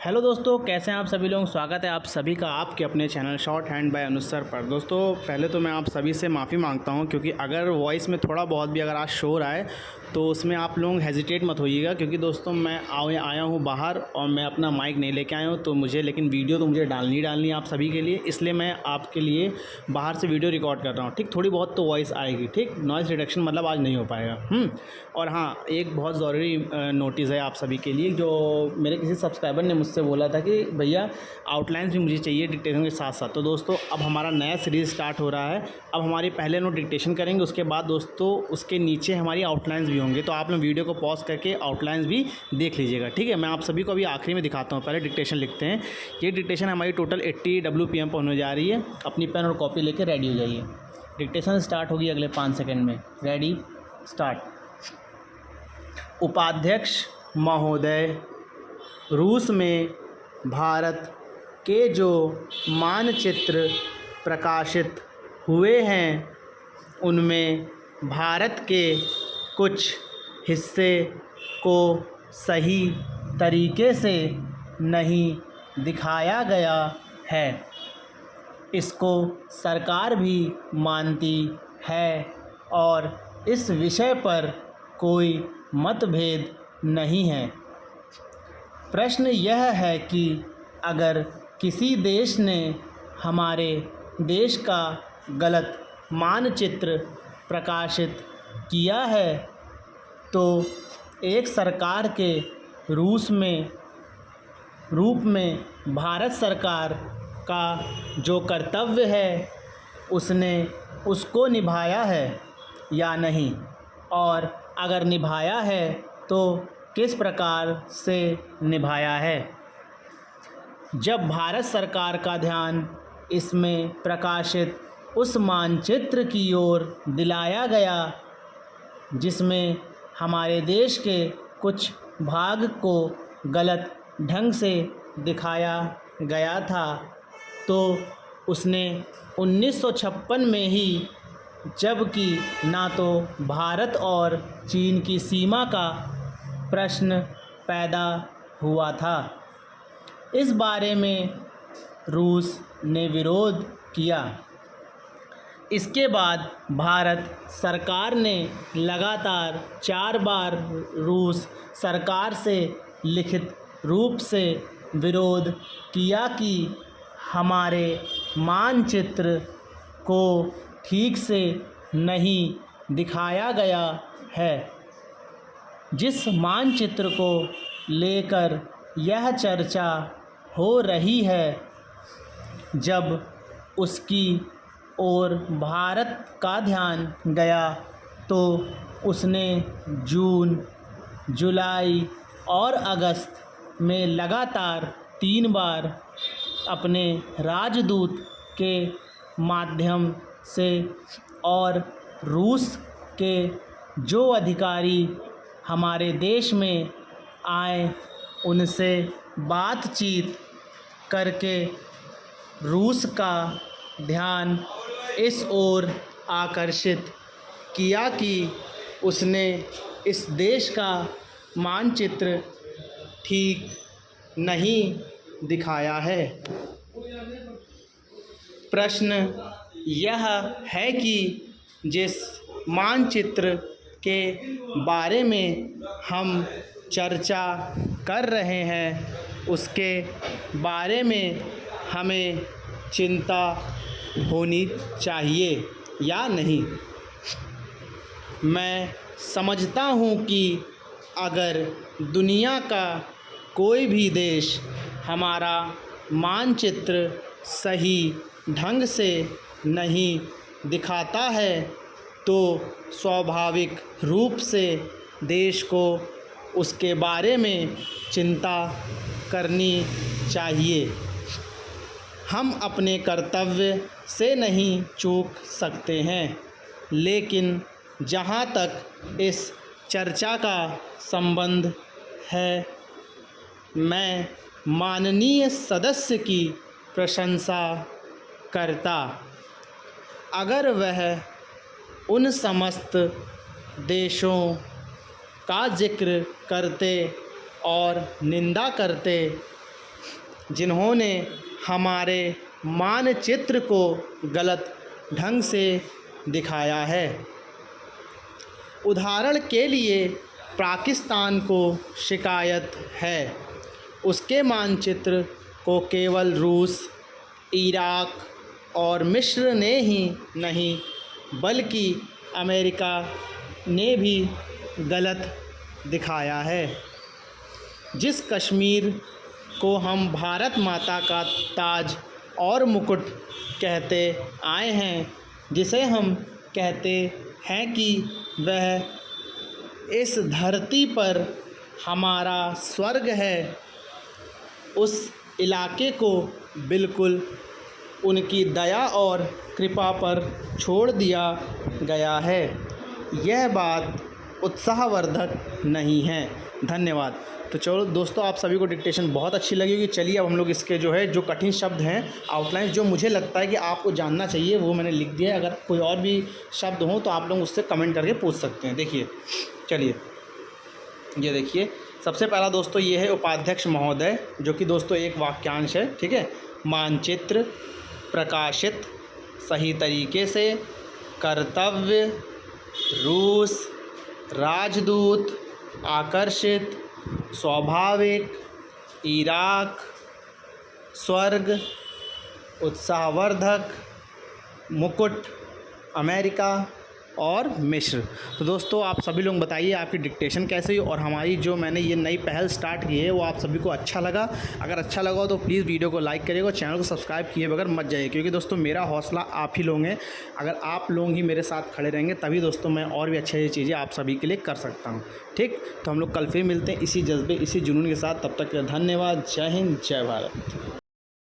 Hello दोस्तों, कैसे हैं आप सभी लोग। स्वागत है आप सभी का आपके अपने चैनल शॉर्ट हैंड बाय अनुसर पर। दोस्तों पहले तो मैं आप सभी से माफ़ी मांगता हूं, क्योंकि अगर वॉइस में थोड़ा बहुत भी अगर आज शोर आए तो उसमें आप लोग हेजिटेट मत होइएगा, क्योंकि दोस्तों मैं आया हूं बाहर और मैं अपना माइक नहीं लेके आया हूं, तो मुझे लेकिन वीडियो तो मुझे डालनी है आप सभी के लिए, इसलिए मैं आपके लिए बाहर से वीडियो रिकॉर्ड कर रहा हूँ। ठीक, थोड़ी बहुत तो वॉइस आएगी। ठीक, नॉइज़ रिडक्शन मतलब आज नहीं हो पाएगा। और हाँ, एक बहुत ज़रूरी नोटिस है आप सभी के लिए। जो मेरे किसी सब्सक्राइबर ने मुझसे बोला था कि भैया आउटलाइंस भी मुझे चाहिए डिक्टेशन के साथ साथ। तो दोस्तों अब हमारा नया सीरीज़ स्टार्ट हो रहा है। अब हमारी पहले नोट डिक्टेशन करेंगे, उसके बाद दोस्तों उसके नीचे हमारी आउटलाइंस भी होंगे, तो आप लोग वीडियो को पॉज करके आउटलाइंस भी देख लीजिएगा। ठीक है, मैं आप सभी को अभी आखिरी में दिखाता हूँ। पहले डिक्टेशन लिखते हैं। ये डिक्टेशन हमारी टोटल 80 WPM पर होने जा रही है। अपनी पेन और कॉपी लेकर रेडी हो जाइए। डिक्टेशन स्टार्ट होगी अगले 5 सेकेंड में। Ready, start. उपाध्यक्ष महोदय, रूस में भारत के जो मानचित्र प्रकाशित हुए हैं उनमें भारत के कुछ हिस्से को सही तरीके से नहीं दिखाया गया है। इसको सरकार भी मानती है और इस विषय पर कोई मतभेद नहीं है। प्रश्न यह है कि अगर किसी देश ने हमारे देश का गलत मानचित्र प्रकाशित किया है तो एक सरकार के रूप में भारत सरकार का जो कर्तव्य है उसने उसको निभाया है या नहीं, और अगर निभाया है तो किस प्रकार से निभाया है। जब भारत सरकार का ध्यान इसमें प्रकाशित उस मानचित्र की ओर दिलाया गया जिसमें हमारे देश के कुछ भाग को गलत ढंग से दिखाया गया था, तो उसने 1956 में ही, जबकि ना तो भारत और चीन की सीमा का प्रश्न पैदा हुआ था, इस बारे में रूस ने विरोध किया। इसके बाद भारत सरकार ने लगातार 4 बार रूस सरकार से लिखित रूप से विरोध किया कि हमारे मानचित्र को ठीक से नहीं दिखाया गया है। जिस मानचित्र को लेकर यह चर्चा हो रही है, जब उसकी ओर भारत का ध्यान गया तो उसने जून, जुलाई और अगस्त में लगातार 3 बार अपने राजदूत के माध्यम से और रूस के जो अधिकारी हमारे देश में आए उनसे बातचीत करके रूस का ध्यान इस ओर आकर्षित किया कि उसने इस देश का मानचित्र ठीक नहीं दिखाया है। प्रश्न यह है कि जिस मानचित्र के बारे में हम चर्चा कर रहे हैं उसके बारे में हमें चिंता होनी चाहिए या नहीं। मैं समझता हूँ कि अगर दुनिया का कोई भी देश हमारा मानचित्र सही ढंग से नहीं दिखाता है तो स्वाभाविक रूप से देश को उसके बारे में चिंता करनी चाहिए। हम अपने कर्तव्य से नहीं चूक सकते हैं, लेकिन जहाँ तक इस चर्चा का संबंध है, मैं माननीय सदस्य की प्रशंसा करता अगर वह उन समस्त देशों का जिक्र करते और निंदा करते जिन्होंने हमारे मानचित्र को गलत ढंग से दिखाया है। उदाहरण के लिए पाकिस्तान को शिकायत है उसके मानचित्र को केवल रूस, इराक और मिस्र ने ही नहीं बल्कि अमेरिका ने भी गलत दिखाया है। जिस कश्मीर को हम भारत माता का ताज और मुकुट कहते आए हैं, जिसे हम कहते हैं कि वह इस धरती पर हमारा स्वर्ग है, उस इलाके को बिल्कुल उनकी दया और कृपा पर छोड़ दिया गया है। यह बात उत्साहवर्धक नहीं है। धन्यवाद। तो चलो दोस्तों, आप सभी को डिक्टेशन बहुत अच्छी लगी होगी। चलिए अब हम लोग इसके जो कठिन शब्द हैं, आउटलाइन जो मुझे लगता है कि आपको जानना चाहिए, वो मैंने लिख दिया है। अगर कोई और भी शब्द हो तो आप लोग उससे कमेंट करके पूछ सकते हैं। देखिए, चलिए ये देखिए, सबसे पहला दोस्तों ये है उपाध्यक्ष महोदय, जो कि दोस्तों एक वाक्यांश है। ठीक है। मानचित्र प्रकाशित सही तरीके से, कर्तव्य, रूस, राजदूत, आकर्षित, स्वाभाविक, इराक, स्वर्ग, उत्साहवर्धक, मुकुट, अमेरिका और मिस्र। तो दोस्तों आप सभी लोग बताइए आपकी डिक्टेशन कैसे हुई, और हमारी जो मैंने ये नई पहल स्टार्ट की है वो आप सभी को अच्छा लगा। अगर अच्छा लगा हो तो प्लीज़ वीडियो को लाइक करिएगा, चैनल को सब्सक्राइब किए बगैर मत जाइए, क्योंकि दोस्तों मेरा हौसला आप ही लोग हैं। अगर आप लोग ही मेरे साथ खड़े रहेंगे तभी दोस्तों मैं और भी अच्छी चीज़ें आप सभी के लिए कर सकता हूँ। ठीक, तो हम लोग कल फिर मिलते हैं इसी जज्बे, इसी जुनून के साथ। तब तक धन्यवाद। जय हिंद, जय भारत।